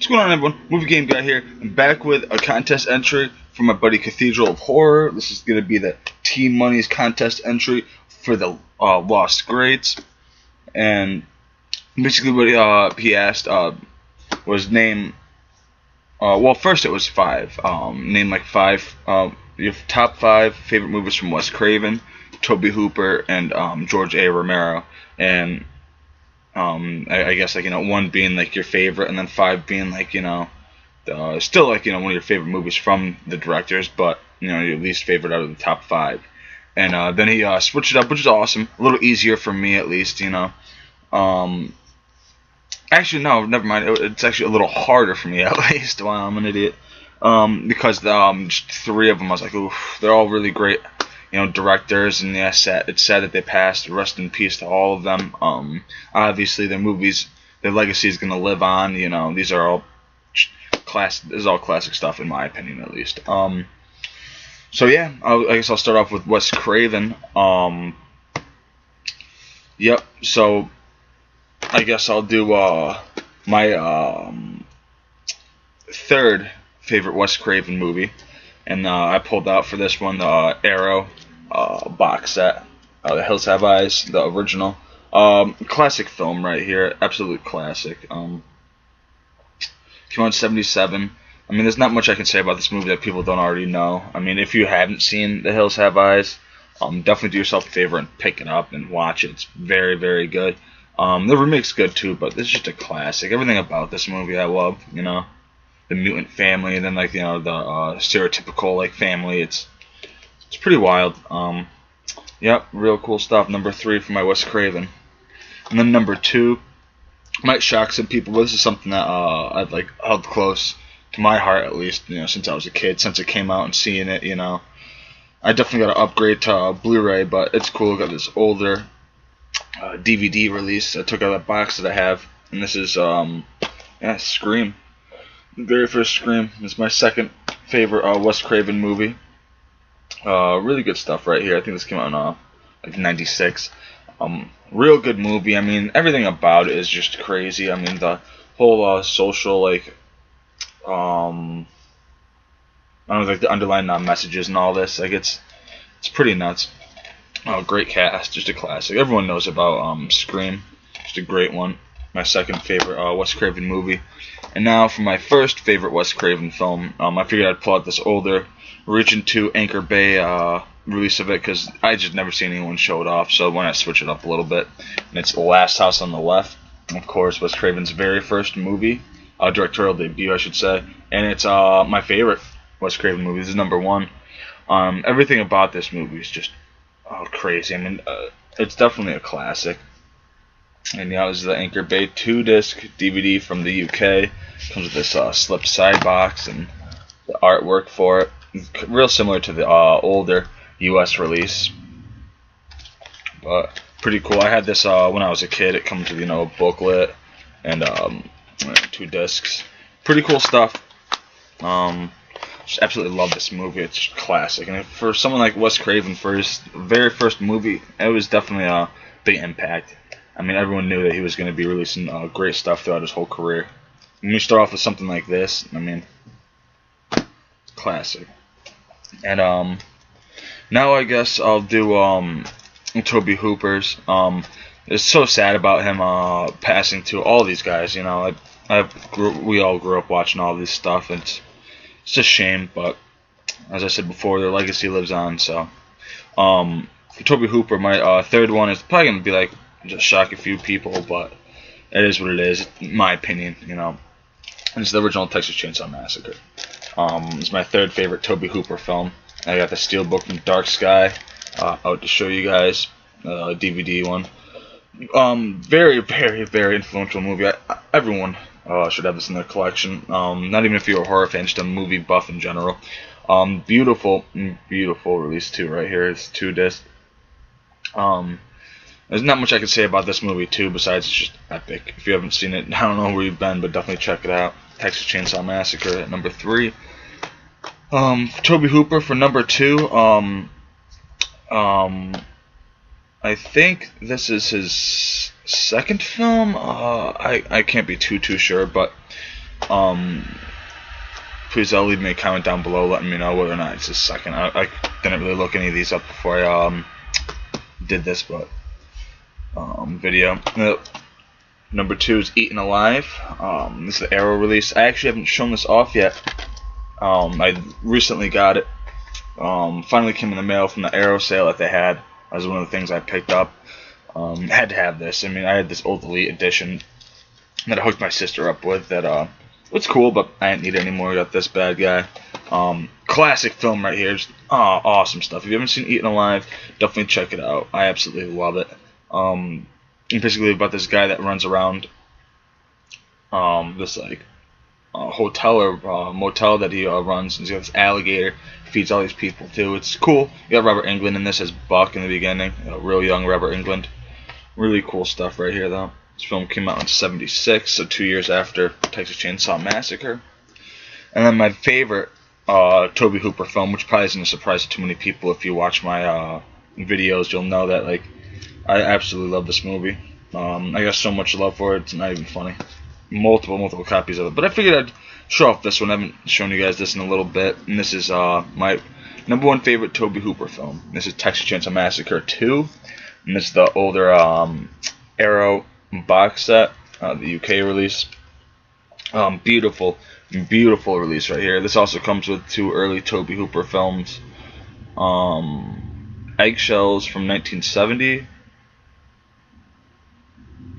What's going on, everyone? Movie Game Guy here. I'm back with a contest entry for my buddy Cathedral of Horror. This is going to be the Team Money's contest entry for the Lost Greats. And basically what he asked was name, well, first it was five. Name like five, your top five favorite movies from Wes Craven, Tobe Hooper, and George A. Romero. And I guess like one being like your favorite, and then five being like still like one of your favorite movies from the directors, but your least favorite out of the top five. And then he switched it up, which is awesome. A little easier for me at least, Actually, no, never mind. It's actually a little harder for me at least. Wow, I'm an idiot. Because just three of them, I was like, oof, they're all really great. Directors, and yeah, it's sad that they passed. Rest in peace to all of them. Obviously, their movies, their legacy is going to live on. These are all this is all classic stuff in my opinion, at least. So yeah, I guess I'll start off with Wes Craven. Yep. So I guess I'll do my third favorite Wes Craven movie, and I pulled out for this one the Arrow box set, The Hills Have Eyes, the original. Classic film right here, absolute classic. Came out in '77. I mean, there's not much I can say about this movie that people don't already know. I mean, if you haven't seen The Hills Have Eyes, definitely do yourself a favor and pick it up and watch it. It's very, very good. The remake's good too, but this is just a classic. Everything about this movie I love. The mutant family, and then like the stereotypical like family. It's pretty wild. Yep, real cool stuff. Number 3 for my Wes Craven, and then number 2 might shock some people, but this is something that I've like held close to my heart, at least since I was a kid, since it came out, and seeing it. I definitely got to upgrade to Blu-ray, but it's cool. Got this older DVD release. I took out that box that I have, and this is Scream. The very first Scream. It's my second favorite Wes Craven movie. Really good stuff right here. I think this came out in like '96. Real good movie. I mean, everything about it is just crazy. I mean, the whole social like I don't know, like the underlying messages and all this. Like it's pretty nuts. Great cast, just a classic. Everyone knows about Scream. Just a great one. My second favorite Wes Craven movie. And now for my first favorite Wes Craven film, I figured I'd pull out this older Region 2 Anchor Bay release of it, because I just never seen anyone show it off, so why not switch it up a little bit. And it's The Last House on the Left, of course, Wes Craven's very first movie, directorial debut, I should say, and it's my favorite Wes Craven movie. This is number 1. Everything about this movie is just crazy. I mean, it's definitely a classic. And this is the Anchor Bay 2-disc DVD from the UK. Comes with this slipped side box and the artwork for it. Real similar to the older US release, but pretty cool. I had this when I was a kid. It comes with a booklet and 2 discs. Pretty cool stuff. Just absolutely love this movie. It's just classic. And for someone like Wes Craven, for his very first movie, it was definitely a big impact. I mean, everyone knew that he was going to be releasing great stuff throughout his whole career. When you start off with something like this, I mean, classic. And now I guess I'll do Tobe Hooper's. It's so sad about him passing to all these guys. We all grew up watching all this stuff. It's a shame, but as I said before, their legacy lives on. So for Tobe Hooper, my third one is probably gonna be like just shock a few people, but it is what it is, in my opinion. And it's the original Texas Chainsaw Massacre. It's my third favorite Tobe Hooper film. I got the steelbook from Dark Sky out to show you guys, DVD one. Very, very, very influential movie. Everyone should have this in their collection. Not even if you're a horror fan, just a movie buff in general. Beautiful, beautiful release too. Right here, it's 2 discs. There's not much I can say about this movie too, besides it's just epic. If you haven't seen it, I don't know where you've been, but definitely check it out. Texas Chainsaw Massacre at number 3. Tobe Hooper for number 2. I think this is his second film. I can't be too sure, but please leave me a comment down below letting me know whether or not it's his second. I didn't really look any of these up before I did this, but video. Number 2 is Eaten Alive. This is the Arrow release. I actually haven't shown this off yet. I recently got it. Finally came in the mail from the Arrow sale that they had. That was one of the things I picked up. Had to have this. I mean, I had this old Elite edition that I hooked my sister up with. That it's cool, but I didn't need it anymore. I got this bad guy. Classic film right here. Just awesome stuff. If you haven't seen Eaten Alive, definitely check it out. I absolutely love it. Basically about this guy that runs around this like hotel or motel that he runs. He's got this alligator, feeds all these people too. It's cool. You got Robert Englund in this as Buck in the beginning, real young Robert Englund. Really cool stuff right here though. This film came out in '76, so 2 years after Texas Chainsaw Massacre. And then my favorite Tobe Hooper film, which probably isn't a surprise to too many people. If you watch my videos, you'll know that like I absolutely love this movie. I got so much love for it, it's not even funny. Multiple copies of it. But I figured I'd show off this one. I haven't shown you guys this in a little bit. And this is my #1 favorite Tobe Hooper film. This is Texas Chainsaw Massacre 2. And this is the older Arrow box set, the UK release. Beautiful release right here. This also comes with 2 early Tobe Hooper films. Eggshells from 1970.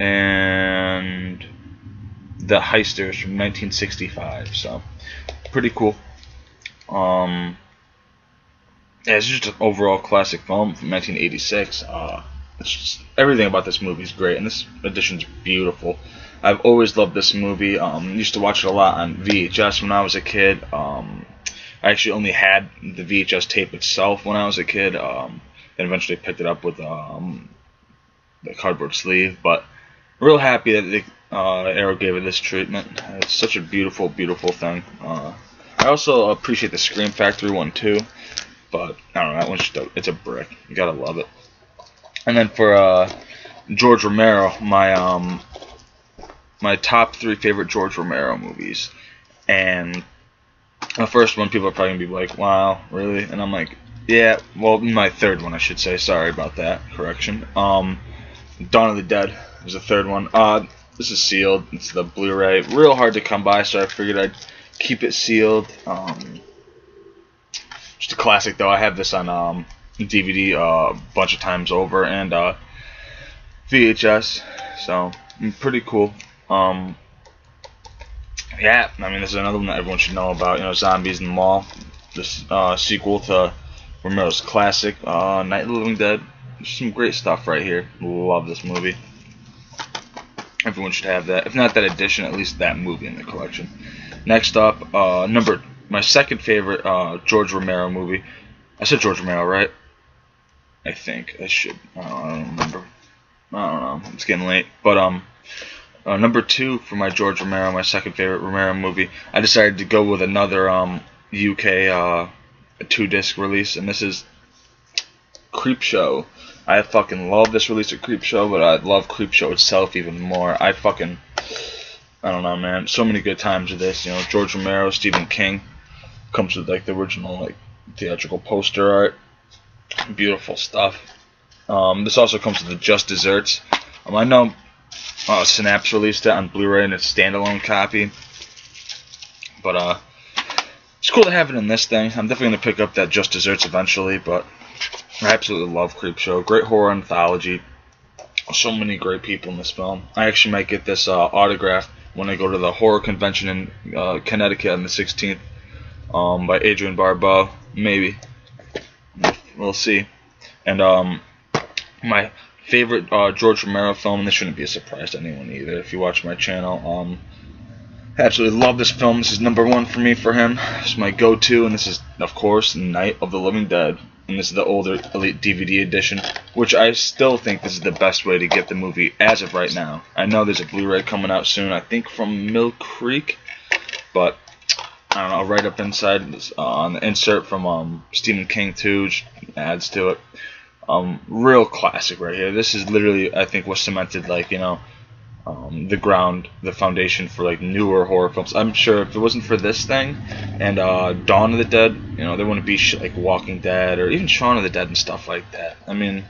And The Heisters from 1965, so pretty cool. Yeah, it's just an overall classic film from 1986. It's just, everything about this movie is great, and this edition's beautiful. I've always loved this movie. Used to watch it a lot on VHS when I was a kid. I actually only had the VHS tape itself when I was a kid. Then eventually picked it up with the cardboard sleeve, but real happy that the Arrow gave it this treatment. It's such a beautiful thing. I also appreciate the Scream Factory one too, but I don't know, that one's just it's a brick. You gotta love it. And then for George Romero, my my top 3 favorite George Romero movies. And the first one, people are probably gonna be like, "Wow, really?" And I'm like, "Yeah." Well, my third one, I should say. Sorry about that. Correction. Dawn of the Dead is the third one. This is sealed. It's the Blu-ray. Real hard to come by, so I figured I'd keep it sealed. Just a classic, though. I have this on DVD a bunch of times over, and VHS. So pretty cool. Yeah, I mean, this is another one that everyone should know about. You know, Zombies in the Mall. This sequel to Romero's classic, Night of the Living Dead. There's some great stuff right here. Love this movie. Everyone should have that. If not that edition, at least that movie in the collection. Next up, my second favorite George Romero movie. I said George Romero, right? I think I should. I don't remember. I don't know. It's getting late. But number 2 for my George Romero, my second favorite Romero movie. I decided to go with another UK 2-disc release, and this is Creepshow. I fucking love this release of Creepshow, but I love Creepshow itself even more. I don't know, man. So many good times with this. You know, George Romero, Stephen King. Comes with like the original like theatrical poster art. Beautiful stuff. This also comes with the Just Desserts. I know Synapse released it on Blu-ray in its standalone copy, but it's cool to have it in this thing. I'm definitely gonna pick up that Just Desserts eventually, but I absolutely love Creepshow. Great horror anthology. So many great people in this film. I actually might get this autographed when I go to the horror convention in Connecticut on the 16th by Adrian Barbeau. Maybe. We'll see. And my favorite George Romero film, and this shouldn't be a surprise to anyone either if you watch my channel. I absolutely love this film. This is #1 for me for him. It's my go-to, and this is, of course, Night of the Living Dead. And this is the older Elite DVD edition, which I still think this is the best way to get the movie as of right now. I know there's a Blu-ray coming out soon, I think from Mill Creek, but I don't know, right up inside on the insert from Stephen King too, which adds to it. Real classic right here. This is literally, I think, what cemented, like, you know, the foundation for like newer horror films. I'm sure if it wasn't for this thing and Dawn of the Dead, you know, there wouldn't be shit like Walking Dead or even Shaun of the Dead and stuff like that. I mean,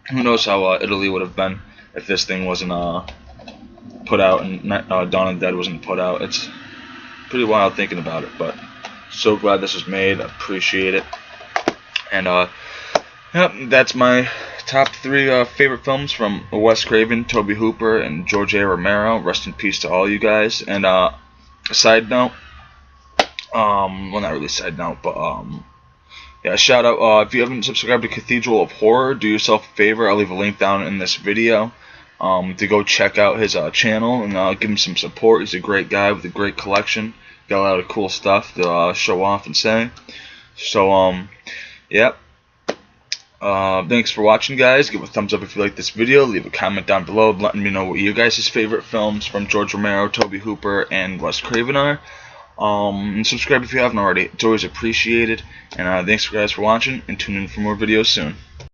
who knows how Italy would have been if this thing wasn't put out and Dawn of the Dead wasn't put out. It's pretty wild thinking about it, but so glad this was made. I appreciate it. And yep, that's my top 3 favorite films from Wes Craven, Tobe Hooper, and George A. Romero. Rest in peace to all you guys. And a side note, well, not really side note, but yeah, shout out, if you haven't subscribed to Cathedral of Horror, do yourself a favor. I'll leave a link down in this video to go check out his channel and give him some support. He's a great guy with a great collection. Got a lot of cool stuff to show off and say. So, yep. Thanks for watching, guys. Give a thumbs up if you like this video. Leave a comment down below letting me know what your guys' favorite films from George Romero, Tobe Hooper, and Wes Craven are. And subscribe if you haven't already. It's always appreciated. And thanks guys for watching, and tune in for more videos soon.